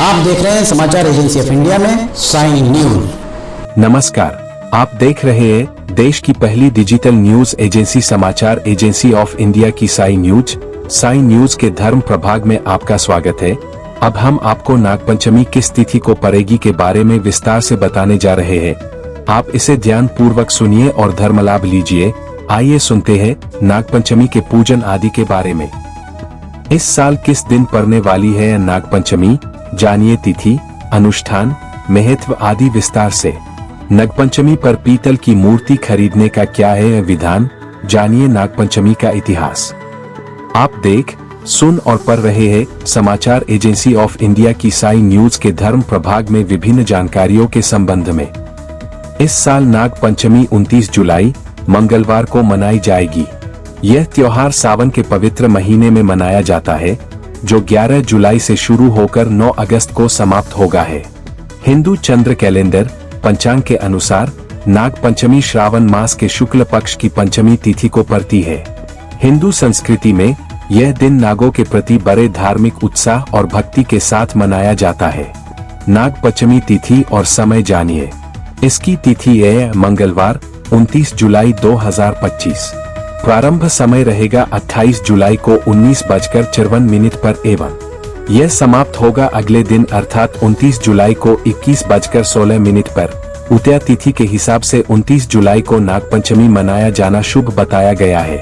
आप देख रहे हैं समाचार एजेंसी ऑफ इंडिया में साई न्यूज। नमस्कार, आप देख रहे हैं देश की पहली डिजिटल न्यूज एजेंसी समाचार एजेंसी ऑफ इंडिया की साई न्यूज। साई न्यूज के धर्म प्रभाग में आपका स्वागत है। अब हम आपको नागपंचमी किस तिथि को पड़ेगी के बारे में विस्तार से बताने जा रहे हैं। आप इसे ध्यान पूर्वक सुनिए और धर्म लाभ लीजिए। आइए सुनते हैं नागपंचमी के पूजन आदि के बारे में। इस साल किस दिन पड़ने वाली है नागपंचमी, जानिए तिथि, अनुष्ठान, महत्व आदि विस्तार से। नागपंचमी पर पीतल की मूर्ति खरीदने का क्या है विधान, जानिए नागपंचमी का इतिहास। आप देख, सुन और पढ़ रहे हैं समाचार एजेंसी ऑफ इंडिया की साई न्यूज के धर्म प्रभाग में विभिन्न जानकारियों के संबंध में। इस साल नागपंचमी 29 जुलाई मंगलवार को मनाई जाएगी। यह त्योहार सावन के पवित्र महीने में मनाया जाता है, जो 11 जुलाई से शुरू होकर 9 अगस्त को समाप्त होगा है। हिंदू चंद्र कैलेंडर पंचांग के अनुसार नागपंचमी श्रावण मास के शुक्ल पक्ष की पंचमी तिथि को पड़ती है। हिंदू संस्कृति में यह दिन नागों के प्रति बड़े धार्मिक उत्साह और भक्ति के साथ मनाया जाता है। नागपंचमी तिथि और समय जानिए। इसकी तिथि है मंगलवार 29 जुलाई 2025। प्रारंभ समय रहेगा 28 जुलाई को 19:54 पर एवं यह समाप्त होगा अगले दिन अर्थात 29 जुलाई को 21:16 पर। उदया तिथि के हिसाब से 29 जुलाई को नागपंचमी मनाया जाना शुभ बताया गया है।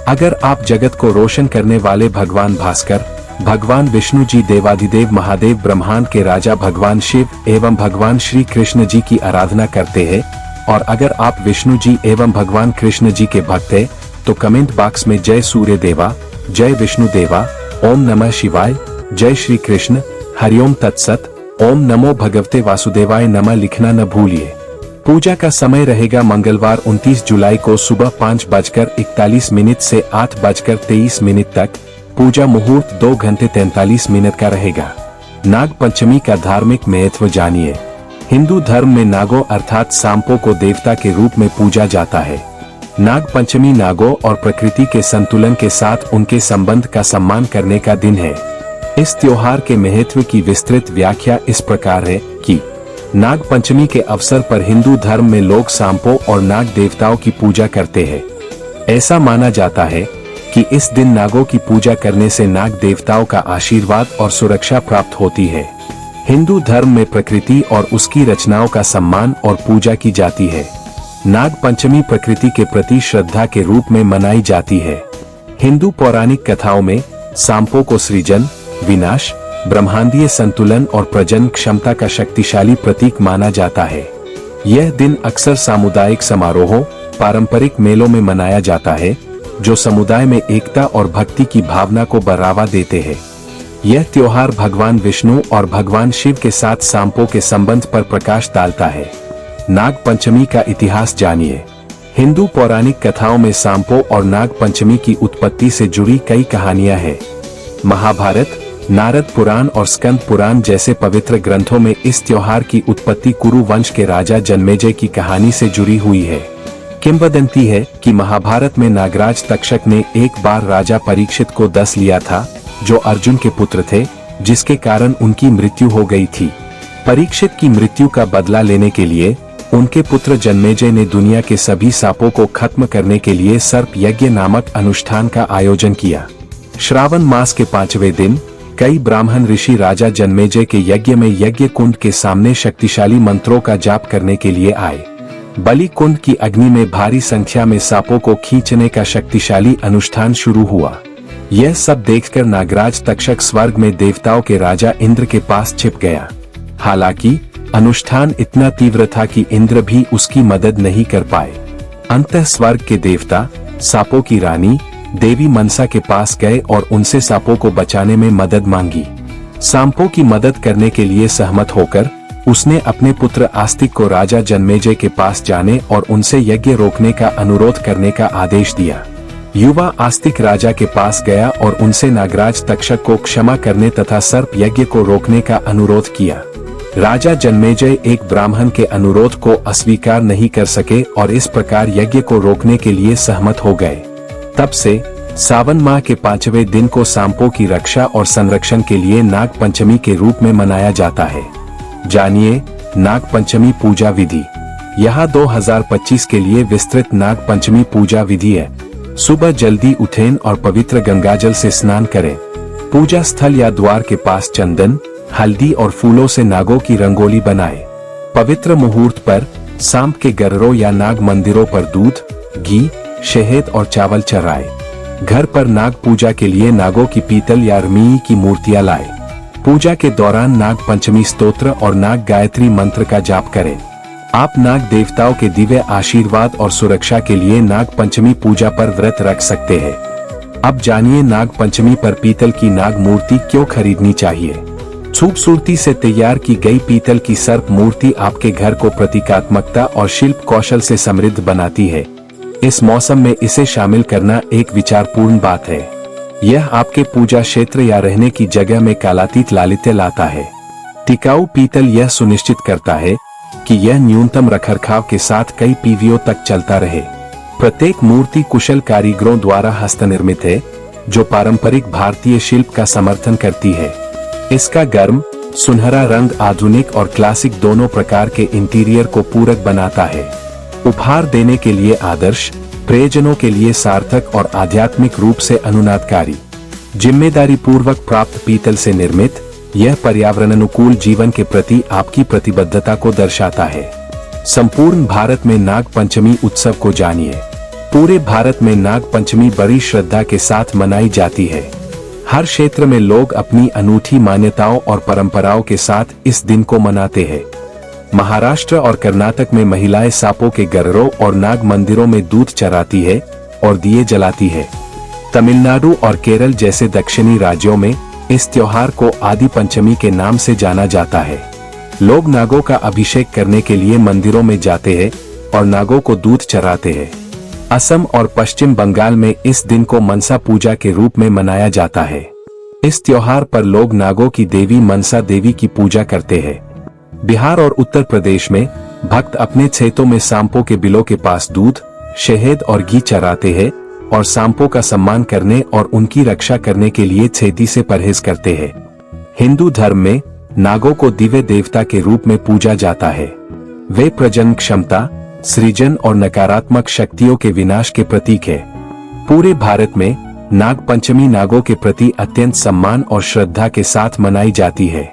अगर आप जगत को रोशन करने वाले भगवान भास्कर, भगवान विष्णु जी, देवाधिदेव महादेव, ब्रह्मांड के राजा भगवान शिव एवं भगवान श्री कृष्ण जी की आराधना करते हैं, और अगर आप विष्णु जी एवं भगवान कृष्ण जी के भक्त हैं, तो कमेंट बॉक्स में जय सूर्य देवा, जय विष्णु देवा, ओम नमः शिवाय, जय श्री कृष्ण, हरिओम तत्सत, ओम नमो भगवते वासुदेवाय नमः लिखना न भूलिए। पूजा का समय रहेगा मंगलवार 29 जुलाई को सुबह 5:41 से 8:23 तक। पूजा मुहूर्त 2 घंटे 43 मिनट का रहेगा। नाग पंचमी का धार्मिक महत्व जानिए। हिंदू धर्म में नागों अर्थात सांपों को देवता के रूप में पूजा जाता है। नाग पंचमी नागों और प्रकृति के संतुलन के साथ उनके संबंध का सम्मान करने का दिन है। इस त्योहार के महत्व की विस्तृत व्याख्या इस प्रकार है कि नाग पंचमी के अवसर पर हिंदू धर्म में लोग सांपों और नाग देवताओं की पूजा करते हैं। ऐसा माना जाता है कि इस दिन नागों की पूजा करने से नाग देवताओं का आशीर्वाद और सुरक्षा प्राप्त होती है। हिंदू धर्म में प्रकृति और उसकी रचनाओं का सम्मान और पूजा की जाती है। नाग पंचमी प्रकृति के प्रति श्रद्धा के रूप में मनाई जाती है। हिंदू पौराणिक कथाओं में सांपों को सृजन, विनाश, ब्रह्मांडीय संतुलन और प्रजनन क्षमता का शक्तिशाली प्रतीक माना जाता है। यह दिन अक्सर सामुदायिक समारोहों, पारंपरिक मेलों में मनाया जाता है, जो समुदाय में एकता और भक्ति की भावना को बढ़ावा देते हैं। यह त्योहार भगवान विष्णु और भगवान शिव के साथ सांपों के संबंध पर प्रकाश डालता है। नाग पंचमी का इतिहास जानिए। हिंदू पौराणिक कथाओं में सांपों और नाग पंचमी की उत्पत्ति से जुड़ी कई कहानियां हैं। महाभारत, नारद पुराण और स्कंद पुराण जैसे पवित्र ग्रंथों में इस त्योहार की उत्पत्ति कुरु वंश के राजा जन्मेजय की कहानी से जुड़ी हुई है। किंवदंती है कि महाभारत में नागराज तक्षक ने एक बार राजा परीक्षित को दस लिया था, जो अर्जुन के पुत्र थे, जिसके कारण उनकी मृत्यु हो गई थी। परीक्षित की मृत्यु का बदला लेने के लिए उनके पुत्र जन्मेजय ने दुनिया के सभी सांपों को खत्म करने के लिए सर्प यज्ञ नामक अनुष्ठान का आयोजन किया। श्रावण मास के 5वें दिन कई ब्राह्मण ऋषि राजा जन्मेजय के यज्ञ में यज्ञ कुंड के सामने शक्तिशाली मंत्रों का जाप करने के लिए आए। बलि कुंड की अग्नि में भारी संख्या में सांपों को खींचने का शक्तिशाली अनुष्ठान शुरू हुआ। यह सब देखकर नागराज तक्षक स्वर्ग में देवताओं के राजा इंद्र के पास छिप गया। हालांकि अनुष्ठान इतना तीव्र था कि इंद्र भी उसकी मदद नहीं कर पाए। अंततः स्वर्ग के देवता सांपों की रानी देवी मनसा के पास गए और उनसे सांपों को बचाने में मदद मांगी। सांपों की मदद करने के लिए सहमत होकर उसने अपने पुत्र आस्तिक को राजा जन्मेजय के पास जाने और उनसे यज्ञ रोकने का अनुरोध करने का आदेश दिया। युवा आस्तिक राजा के पास गया और उनसे नागराज तक्षक को क्षमा करने तथा सर्प यज्ञ को रोकने का अनुरोध किया। राजा जन्मेजय एक ब्राह्मण के अनुरोध को अस्वीकार नहीं कर सके और इस प्रकार यज्ञ को रोकने के लिए सहमत हो गए। तब से सावन माह के 5वें दिन को सांपों की रक्षा और संरक्षण के लिए नाग पंचमी के रूप में मनाया जाता है। जानिए नाग पंचमी पूजा विधि। यहाँ 2025 के लिए विस्तृत नाग पंचमी पूजा विधि है। सुबह जल्दी उठें और पवित्र गंगाजल से स्नान करें। पूजा स्थल या द्वार के पास चंदन, हल्दी और फूलों से नागों की रंगोली बनाएं। पवित्र मुहूर्त पर सांप के गररों या नाग मंदिरों पर दूध, घी, शहद और चावल चढ़ाएं। घर पर नाग पूजा के लिए नागों की पीतल या रमी की मूर्तियां लाएं। पूजा के दौरान नाग पंचमी स्तोत्र और नाग गायत्री मंत्र का जाप करें। आप नाग देवताओं के दिव्य आशीर्वाद और सुरक्षा के लिए नाग पंचमी पूजा पर व्रत रख सकते हैं। अब जानिए नाग पंचमी पर पीतल की नाग मूर्ति क्यों खरीदनी चाहिए। खूबसूरती से तैयार की गई पीतल की सर्प मूर्ति आपके घर को प्रतीकात्मकता और शिल्प कौशल से समृद्ध बनाती है। इस मौसम में इसे शामिल करना एक विचारपूर्ण बात है। यह आपके पूजा क्षेत्र या रहने की जगह में कालातीत लालित्य लाता है। टिकाऊ पीतल यह सुनिश्चित करता है कि यह न्यूनतम रखरखाव के साथ कई पीढ़ियों तक चलता रहे। प्रत्येक मूर्ति कुशल कारीगरों द्वारा हस्तनिर्मित है, जो पारंपरिक भारतीय शिल्प का समर्थन करती है। इसका गर्म, सुनहरा रंग आधुनिक और क्लासिक दोनों प्रकार के इंटीरियर को पूरक बनाता है। उपहार देने के लिए आदर्श, प्रियजनों के लिए सार्थक और आध्यात्मिक रूप से अनुनादकारी। जिम्मेदारी पूर्वक प्राप्त पीतल से निर्मित यह पर्यावरण अनुकूल जीवन के प्रति आपकी प्रतिबद्धता को दर्शाता है। संपूर्ण भारत में नाग पंचमी उत्सव को जानिए। पूरे भारत में नाग पंचमी बड़ी श्रद्धा के साथ मनाई जाती है। हर क्षेत्र में लोग अपनी अनूठी मान्यताओं और परंपराओं के साथ इस दिन को मनाते हैं। महाराष्ट्र और कर्नाटक में महिलाएं सांपों के गररों और नाग मंदिरों में दूध चढ़ाती है और दिए जलाती है। तमिलनाडु और केरल जैसे दक्षिणी राज्यों में इस त्योहार को आदि पंचमी के नाम से जाना जाता है। लोग नागों का अभिषेक करने के लिए मंदिरों में जाते हैं और नागों को दूध चढ़ाते हैं। असम और पश्चिम बंगाल में इस दिन को मनसा पूजा के रूप में मनाया जाता है। इस त्योहार पर लोग नागों की देवी मनसा देवी की पूजा करते हैं। बिहार और उत्तर प्रदेश में भक्त अपने खेतों में सांपों के बिलों के पास दूध, शहद और घी चढ़ाते हैं और सांपों का सम्मान करने और उनकी रक्षा करने के लिए छेदी से परहेज करते हैं। हिंदू धर्म में नागों को दिव्य देवता के रूप में पूजा जाता है। वे प्रजनन क्षमता, सृजन और नकारात्मक शक्तियों के विनाश के प्रतीक है। पूरे भारत में नाग पंचमी नागों के प्रति अत्यंत सम्मान और श्रद्धा के साथ मनाई जाती है।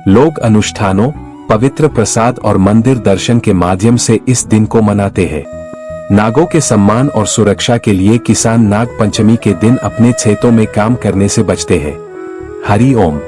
लोग अनुष्ठानों, पवित्र प्रसाद और मंदिर दर्शन के माध्यम से इस दिन को मनाते हैं। नागों के सम्मान और सुरक्षा के लिए किसान नाग पंचमी के दिन अपने खेतों में काम करने से बचते हैं। हरि ओम।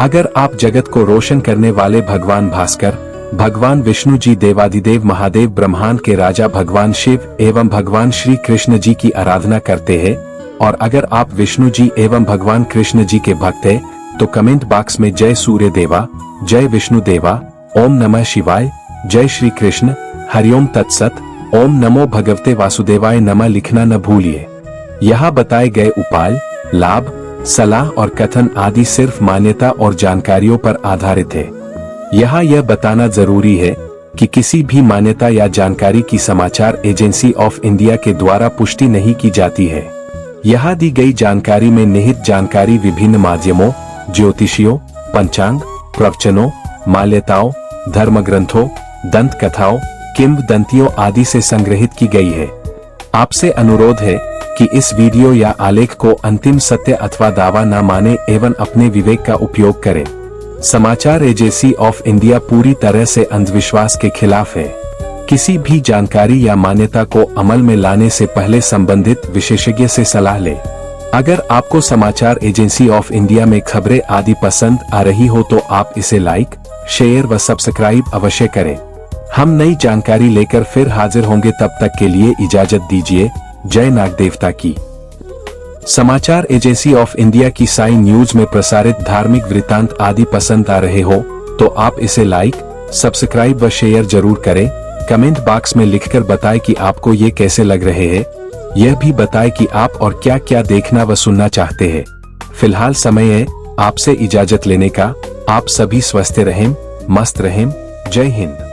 अगर आप जगत को रोशन करने वाले भगवान भास्कर, भगवान विष्णु जी, देवादिदेव महादेव, ब्रह्मांड के राजा भगवान शिव एवं भगवान श्री कृष्ण जी की आराधना करते हैं और अगर आप विष्णु जी एवं भगवान कृष्ण जी के भक्त हैं तो कमेंट बॉक्स में जय सूर्य देवा, जय विष्णु देवा, ओम नमः शिवाय, जय श्री कृष्ण, हरिओम तत्सत, ओम नमो भगवते वासुदेवाय नमः लिखना न भूलिए। यहाँ बताए गए उपाय, लाभ, सलाह और कथन आदि सिर्फ मान्यता और जानकारियों पर आधारित है। यहाँ यह बताना जरूरी है कि किसी भी मान्यता या जानकारी की समाचार एजेंसी ऑफ इंडिया के द्वारा पुष्टि नहीं की जाती है। यहाँ दी गई जानकारी में निहित जानकारी विभिन्न माध्यमों, ज्योतिषियों, पंचांग, प्रवचनों, मान्यताओं, धर्म ग्रंथों, दंत कथाओं, किंवदंतियों आदि से संग्रहित की गई है। आपसे अनुरोध है कि इस वीडियो या आलेख को अंतिम सत्य अथवा दावा न माने एवं अपने विवेक का उपयोग करें। समाचार एजेंसी ऑफ इंडिया पूरी तरह से अंधविश्वास के खिलाफ है। किसी भी जानकारी या मान्यता को अमल में लाने से पहले संबंधित विशेषज्ञ से सलाह लें। अगर आपको समाचार एजेंसी ऑफ इंडिया में खबरें आदि पसंद आ रही हो तो आप इसे लाइक, शेयर व सब्सक्राइब अवश्य करें। हम नई जानकारी लेकर फिर हाजिर होंगे, तब तक के लिए इजाजत दीजिए। जय नाग देवता की। समाचार एजेंसी ऑफ इंडिया की साई न्यूज में प्रसारित धार्मिक वृत्तांत आदि पसंद आ रहे हो तो आप इसे लाइक, सब्सक्राइब व शेयर जरूर करें। कमेंट बॉक्स में लिखकर बताएं कि आपको ये कैसे लग रहे हैं। यह भी बताएं कि आप और क्या क्या देखना व सुनना चाहते हैं। फिलहाल समय है आपसे इजाजत लेने का। आप सभी स्वस्थ रहें, मस्त रहें। जय हिंद।